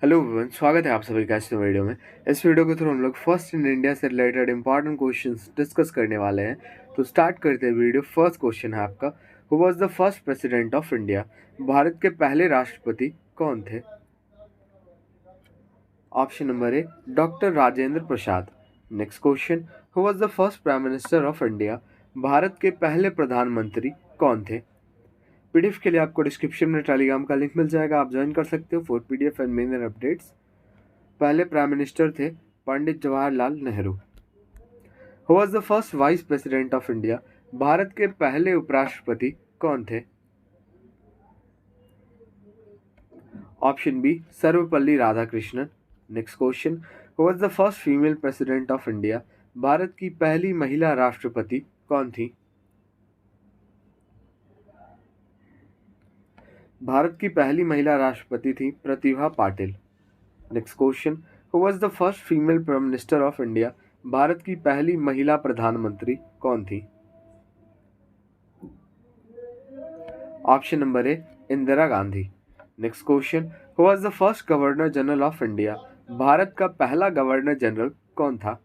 Hello everyone, स्वागत है आप सभी का इस वीडियो में। इस वीडियो के थ्रू हम लोग फर्स्ट इन इंडिया से रिलेटेड इंपॉर्टेंट क्वेश्चंस डिस्कस करने वाले हैं। तो स्टार्ट करते हैं वीडियो। फर्स्ट क्वेश्चन है आपका, who was the first president of India? Bharat के पहले राष्ट्रपति कौन थे? Option number A, doctor Rajendra Prasad. Next question, who was the first prime minister of India? Bharat के पहले प्रधानमंत्री कौन थे? पीडीएफ के लिए आपको डिस्क्रिप्शन में टेलीग्राम का लिंक मिल जाएगा, आप ज्वाइन कर सकते हो for PDF and main updates. पहले प्राइम मिनिस्टर थे Pandit Jawaharlal Nehru. Who was the first vice president of India? Bharat के पहले उपराष्ट्रपति कौन थे? Option B, Sarvepalli Radhakrishnan. Next question, who was the first female president of India? Bharat की पहली महिला राष्ट्रपति कौन थी? भारत की पहली महिला राष्ट्रपति थी Pratibha Patil. Next question, who was the first female prime minister of India? Bharat की पहली महिला प्रधानमंत्री कौन थी? Option number A, Indira Gandhi. Next question, who was the first governor general of India? Bharat का पहला गवर्नर जनरल कौन था?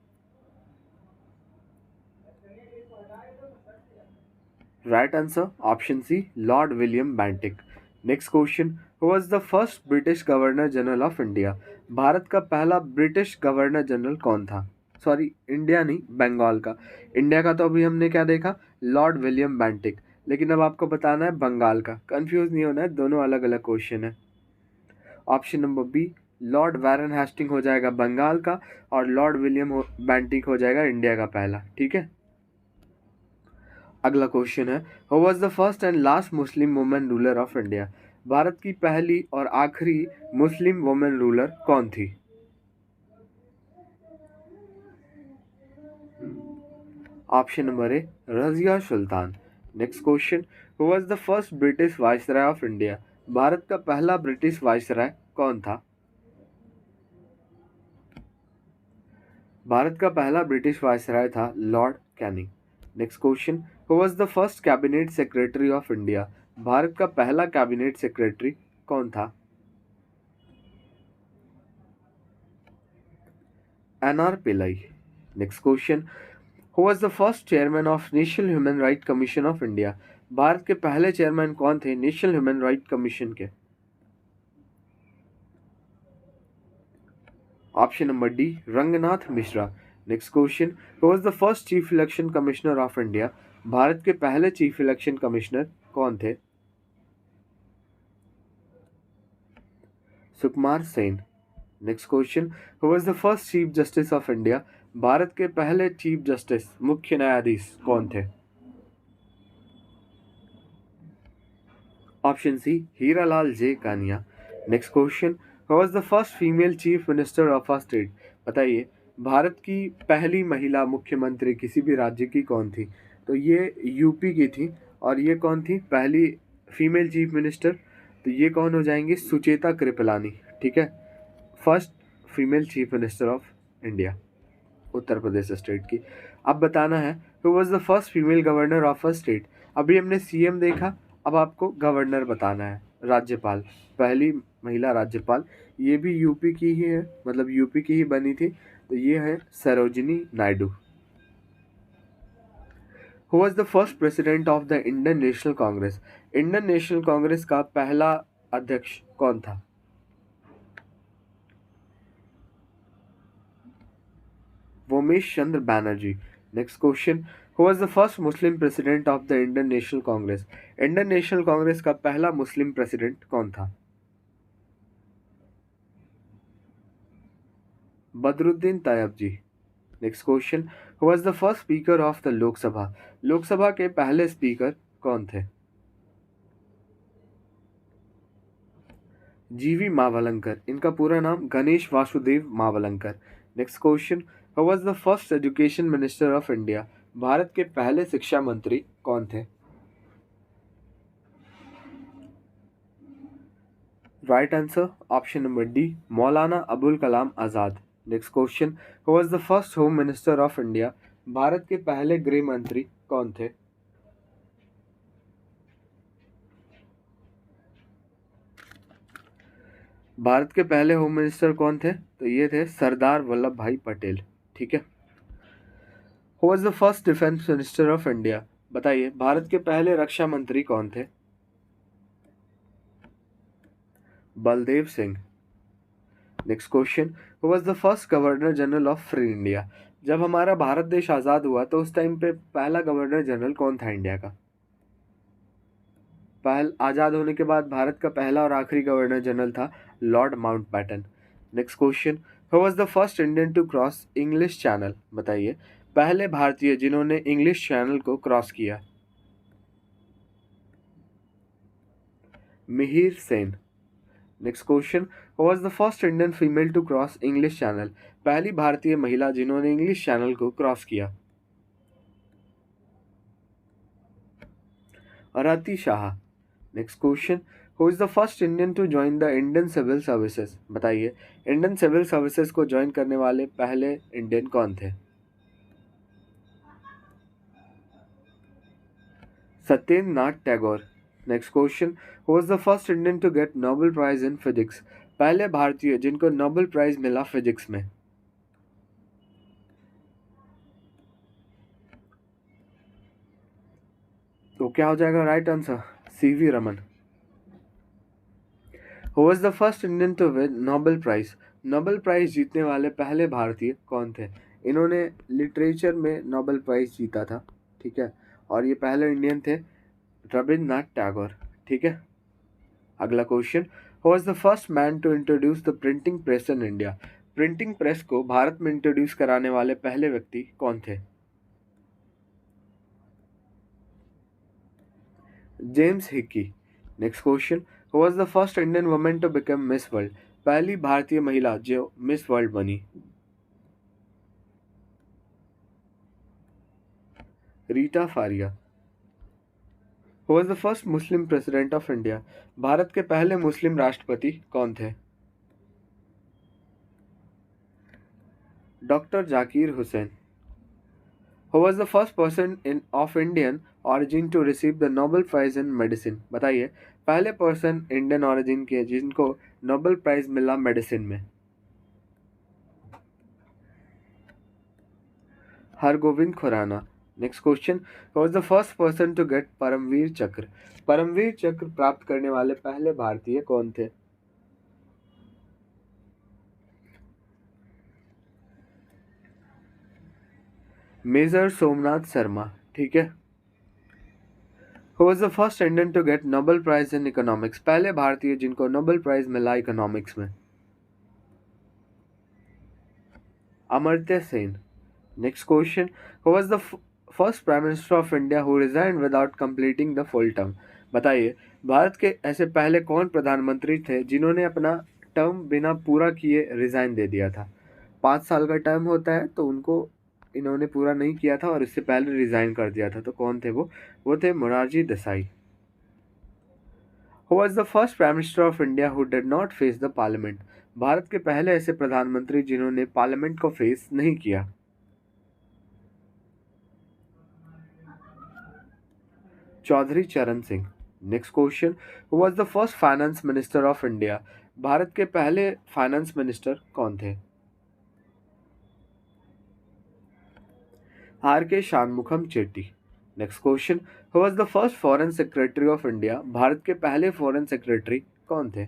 Right answer option C, Lord William Bentinck. Next question, who was the first British governor general of India? Bharat का पहला British governor general कौन था? Sorry, India नहीं, बंगाल का। इंडिया का तो अभी हमने क्या देखा, लॉर्ड विलियम बेंटिक। लेकिन अब आपको बताना है बंगाल का। कंफ्यूज नहीं होना है, दोनों अलग अलग क्वेश्चन है। Option number B, Lord Warren Hasting हो जाएगा बंगाल का, और लॉर्ड विलियम बेंटिक हो जाएगा इंडिया का पहला। ठीक है, अगला क्वेश्चन है, who was the first and last Muslim women ruler of India? Bharat की पहली और आखिरी मुस्लिम वुमेन रूलर कौन थी? Option number A, Razia Sultan. Next question, who was the first British viceroy of India? Bharat का पहला ब्रिटिश वाइसराय कौन था? भारत का पहला ब्रिटिश वाइसराय था Lord Canning. Next question, who was the first cabinet secretary of India? Bharat का पहला कैबिनेट सेक्रेटरी कौन था? NR Pillai. Next question, who was the first chairman of national human right commission of India? Bharat के पहले चेयरमैन कौन थे national human right commission के? Option number D, Ranganath Mishra. Next question, who was the first chief election commissioner of India? Bharat के पहले chief election commissioner कौन थे? Sukumar Sen. Next question, who was the first chief justice of India? Bharat के पहले chief justice मुख्य न्यायाधीश कौन थे? Option C, Hiralal J Kania. Next question, who was the first female chief minister of a state? बताइए, भारत की पहली महिला मुख्यमंत्री किसी भी राज्य की कौन थी? तो ये यूपी की थी। और ये कौन थी पहली फीमेल चीफ मिनिस्टर? तो ये कौन हो जाएंगी, सुचेता कृपलानी। ठीक है, first female chief minister of India, Uttar Pradesh state की। अब बताना है, who was the first female governor of a state? अभी हमने सीएम देखा, अब आपको गवर्नर बताना है, राज्यपाल, पहली महिला राज्यपाल। ये भी यूपी की ही है, मतलब यूपी की ही बनी थी। तो ये है Sarojini Naidu. Who was the first president of the Indian National Congress? Indian National Congress का पहला अध्यक्ष कौन था? Womesh Chandra Banerjee. Next question, who was the first Muslim president of the Indian National Congress? Indian National Congress का पहला मुस्लिम प्रेसिडेंट कौन था? Badruddin Tyabji. Next question, who was the first speaker of the Lok Sabha? Lok Sabha के पहले स्पीकर कौन थे? जीवी मावलंकर। इनका पूरा नाम Ganesh Vasudev Mavalankar. Next question, who was the first education minister of India? Bharat के पहले शिक्षा मंत्री कौन थे? Right answer option number D, Maulana Abul Kalam Azad. Next question, who was the first home minister of India? Bharat के पहले गृह मंत्री कौन थे? भारत के पहले होम मिनिस्टर कौन थे? तो ये थे सरदार वल्लभ भाई पटेल। ठीक है। Who was the first defence minister of India? बताइए भारत के पहले रक्षा मंत्री कौन थे? Baldev Singh. Next question, who was the first governor general of free India? जब हमारा भारत देश आज़ाद हुआ तो उस टाइम पे पहला गवर्नर जनरल कौन था इंडिया का? पहल आज़ाद होने के बाद भारत का पहला और आखिरी गवर्नर जनरल था Lord Mountbatten. Next question, who was the first Indian to cross English Channel? बताइए पहले भारतीय जिन्होंने इंग्लिश चैनल को क्रॉस किया। Mihir Sen. Next question, who was the first Indian female to cross English Channel? पहली भारतीय महिला जिन्होंने इंग्लिश चैनल को क्रॉस किया। Arati Shah. Next question, who is the first Indian to join the Indian civil services? बताइए Indian civil services को join करने वाले पहले इंडियन कौन थे? Satyendra Nath Tagore. Next question, who was the first Indian to get Nobel prize in physics? पहले भारतीय जिनको नोबेल प्राइज मिला फिजिक्स में। तो क्या हो जाएगा right answer? C V Raman. Who was the first Indian to win Nobel prize? Nobel prize जीतने वाले पहले भारतीय कौन थे? इन्होंने लिटरेचर में नोबेल प्राइज जीता था। ठीक है। और ये पहले इंडियन थे रविन्द्रनाथ टैगोर। ठीक है। अगला question, who was the first man to introduce the printing press in India? Printing press को भारत में इंट्रोड्यूस कराने वाले पहले व्यक्ति कौन थे? James Hicky. Next question, who was the first Indian women to become Miss World? पहली भारतीय महिला जो मिस वर्ल्ड बनी। Reita Faria. Who was the first Muslim president of India? Bharat के पहले मुस्लिम राष्ट्रपति कौन थे? Doctor Zakir Hussain. Who was the first person in of Indian origin to receive the Nobel Prize in Medicine? बताइए पहले पर्सन इंडियन origin के जिनको नोबेल प्राइज मिला मेडिसिन में। Hargobind Khorana. Next question, was the first person to get Paramvir Chakra? Paramvir चक्र प्राप्त करने वाले पहले भारतीय कौन थे? मेजर सोमनाथ शर्मा। ठीक है। Who was the first Indian to get Nobel prize in economics? पहले भारतीय जिनको नोबेल प्राइज मिला इकोनॉमिक्स में। Amartya Sen. Next question, who was the first prime minister of India who resigned without completing the full term? बताइए भारत के ऐसे पहले कौन प्रधानमंत्री थे जिन्होंने अपना टर्म बिना पूरा किए रिजाइन दे दिया था? 5 साल का टर्म होता है तो उनको इन्होंने पूरा नहीं किया था और इससे पहले रिजाइन कर दिया था। तो कौन थे वो थे Morarji Desai. Who was the first prime minister of India who did not face the parliament? Bharat के पहले ऐसे प्रधानमंत्री जिन्होंने पार्लियामेंट को फेस नहीं किया। Chaudhary Charan Singh. Next question, who was the first finance minister of India? Bharat के पहले फाइनेंस मिनिस्टर कौन थे? R K Shanmukham Chetty. Next question, who was the first foreign secretary of India? Bharat के पहले फॉरेन सेक्रेटरी कौन थे?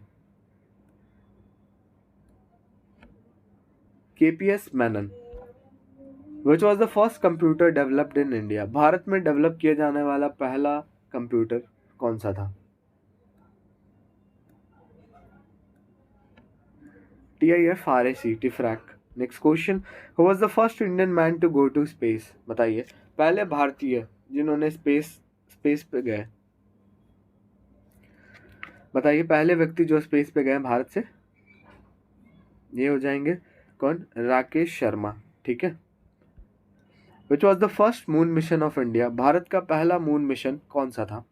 KPS Menon. Which was the first computer developed in India? Bharat में develop किया जाने वाला पहला कंप्यूटर कौन सा था? TIFRAC टिफ्रैक। Next question, who was the first Indian man to go to space? बताइए पहले भारतीय जिन्होंने स्पेस पे गए। बताइए पहले व्यक्ति जो स्पेस पे गए भारत से। ये हो जाएंगे कौन? राकेश शर्मा। ठीक है। विच was the first moon mission of India? Bharat का पहला मून मिशन कौन सा था?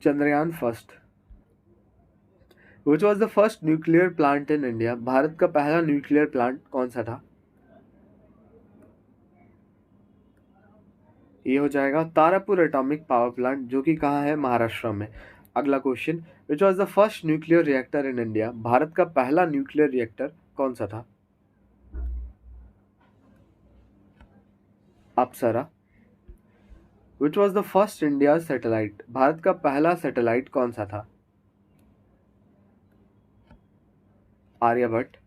Chandrayaan first. Which was the first nuclear plant in India? Bharat का पहला न्यूक्लियर प्लांट कौन सा था? ये हो जाएगा तारापुर एटॉमिक पावर प्लांट जो कि कहाँ है? महाराष्ट्र में। अगला question, which was the first nuclear reactor in India? Bharat का पहला न्यूक्लियर रिएक्टर कौन सा था? Apsara. Which was the first India satellite? Bharat का पहला सैटेलाइट कौन सा था? Aryabhata.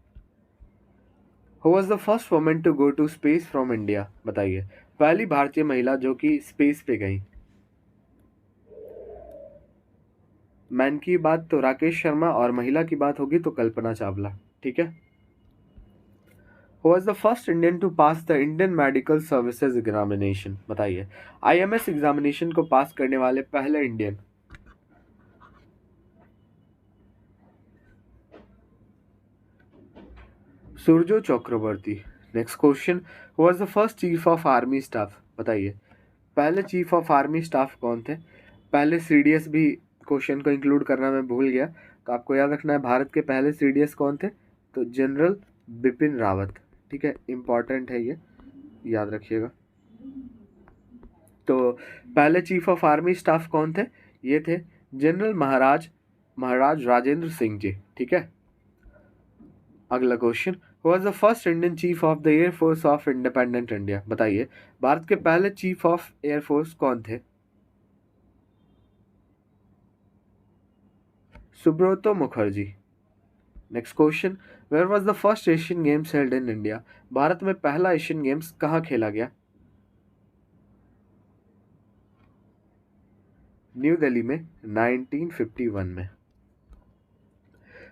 Who was the first women to go to space from India? बताइए, पहली भारतीय महिला जो कि स्पेस पे गई। मैन की बात तो राकेश शर्मा और महिला की बात होगी तो कल्पना चावला। ठीक है। Who was the first Indian to pass the Indian medical services examination? बताइए, आईएमएस एग्जामिनेशन को पास करने वाले पहले Indian. Soorjo Chakravarti. Next question, who was the first chief of army staff? बताइए, पहले चीफ ऑफ आर्मी स्टाफ कौन थे? पहले सीडीएस भी क्वेश्चन को इंक्लूड करना मैं भूल गया, तो आपको याद रखना है भारत के पहले सीडीएस कौन थे? तो जनरल बिपिन रावत। ठीक है, इंपॉर्टेंट है ये, याद रखिएगा। तो पहले चीफ ऑफ आर्मी स्टाफ कौन थे? ये थे जनरल महाराज महाराज राजेंद्र सिंह जी। ठीक है। अगला question, was the first Indian chief of the air force of independent India? बताइए, भारत के पहले चीफ ऑफ एयर फोर्स कौन थे? Subroto Mukherjee. Next question, where was the first Asian games held in India? Bharat में पहला एशियन गेम्स कहाँ खेला गया? न्यू दिल्ली में 1951 में।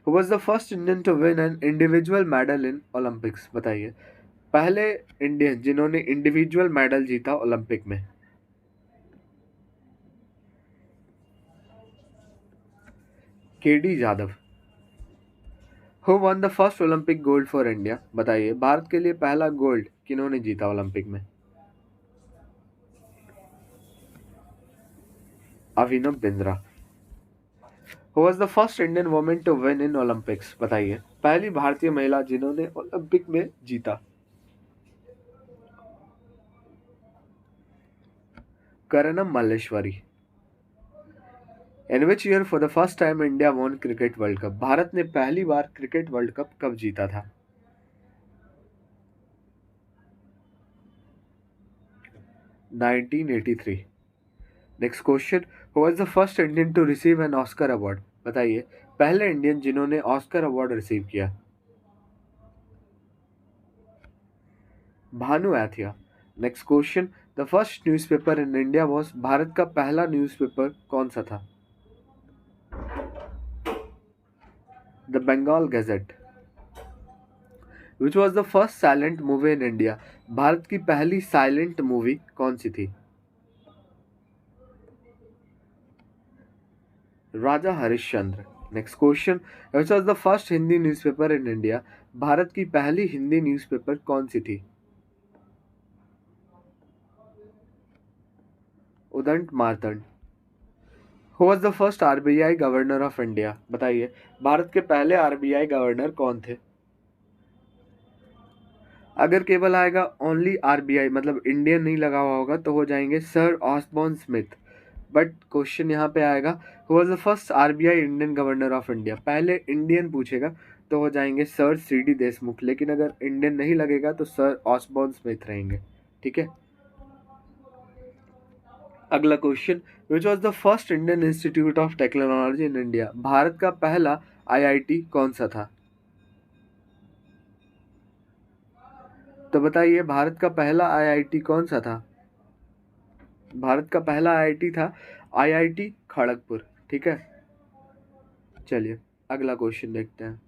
Who was the first Indian to win an individual medal in Olympics? बताइए, पहले इंडियन जिन्होंने इंडिविजुअल मेडल जीता ओलंपिक में। KD Jadhav. Who won the first Olympic gold for India? बताइए, भारत के लिए पहला गोल्ड किन्होंने जीता ओलंपिक में? Abhinav Bindra. Who was the first Indian woman to win in Olympics? बताइए, पहली भारतीय महिला जिन्होंने ओलंपिक में जीता। करणम Malleswari. In which year for the first time India won cricket world cup? Bharat ने पहली बार क्रिकेट वर्ल्ड कप कब जीता था? 1983। Next question, who was the first Indian to receive an Oscar award? बताइए, पहले इंडियन जिन्होंने ऑस्कर अवार्ड रिसीव किया। Bhanu Athaiya. Next question, the first newspaper in India was? Bharat का पहला न्यूज़पेपर कौन सा था? The Bengal gazette. Which was the first silent movie in India? Bharat की पहली साइलेंट मूवी कौन सी थी? Raja Harishchandra. Next question, which was the first Hindi newspaper in India? Bharat की पहली हिंदी न्यूज़पेपर कौन सी थी? Udant Martand. Who was the first RBI governor of India? बताइए, भारत के पहले आरबीआई गवर्नर कौन थे? अगर केवल आएगा ओनली आरबीआई, मतलब इंडियन नहीं लगा हुआ होगा, तो हो जाएंगे sir Osborne Smith. But question यहाँ पे आएगा, who was the first RBI Indian governor of India? पहले इंडियन पूछेगा तो हो जाएंगे सर सीडी देशमुख, लेकिन अगर इंडियन नहीं लगेगा तो सर ऑसबॉर्न स्मिथ रहेंगे। ठीक है। अगला question, which was the first Indian institute of technology in India? Bharat का पहला आईआईटी कौन सा था? तो बताइए, भारत का पहला आईआईटी कौन सा था? भारत का पहला आईआईटी था आईआईटी खड़गपुर। ठीक है। चलिए अगला क्वेश्चन देखते हैं।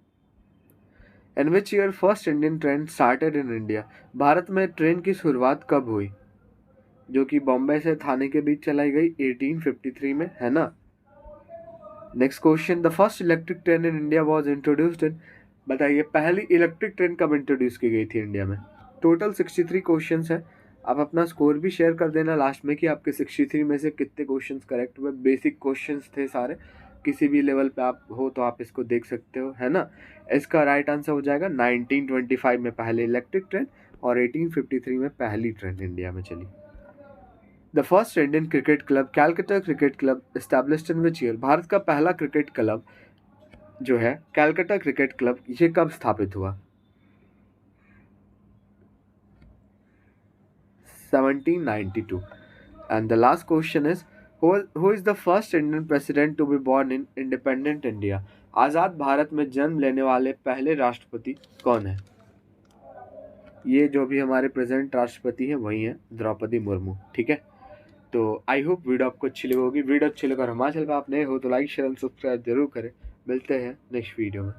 In which year first Indian train started in India? Bharat में ट्रेन की शुरुआत कब हुई, जो कि बॉम्बे से थाने के बीच चलाई गई? 1853 में, है ना। Next question, the first electric train in India was introduced in? बताइए, पहली इलेक्ट्रिक ट्रेन कब इंट्रोड्यूस की गई थी इंडिया में? टोटल 63 क्वेश्चंस हैं। आप अपना स्कोर भी शेयर कर देना लास्ट में कि आपके 63 में से कितने क्वेश्चंस करेक्ट हुए। बेसिक क्वेश्चंस थे सारे, किसी भी लेवल पे आप हो तो आप इसको देख सकते हो, है ना। इसका राइट आंसर हो जाएगा 1925 में पहले इलेक्ट्रिक ट्रेन और 1853 में पहली ट्रेन इंडिया में चली। The first Indian cricket club Calcutta cricket club established in which year? Bharat का पहला क्रिकेट क्लब जो है कैलकाटा क्रिकेट क्लब, ये कब स्थापित हुआ? 1792. And the last question is, who is the first Indian president to be born in independent India? आज़ाद भारत में जन्म लेने वाले पहले राष्ट्रपति कौन है? ये जो भी हमारे प्रेजेंट राष्ट्रपति हैं वही हैं, द्रौपदी मुर्मू। ठीक है, तो आई होप वीडियो आपको अच्छी लगी होगी। वीडियो अच्छी लगा और हमारे चैनल पर आप नए हो तो लाइक शेयर एंड सब्सक्राइब जरूर करें। मिलते हैं नेक्स्ट वीडियो में।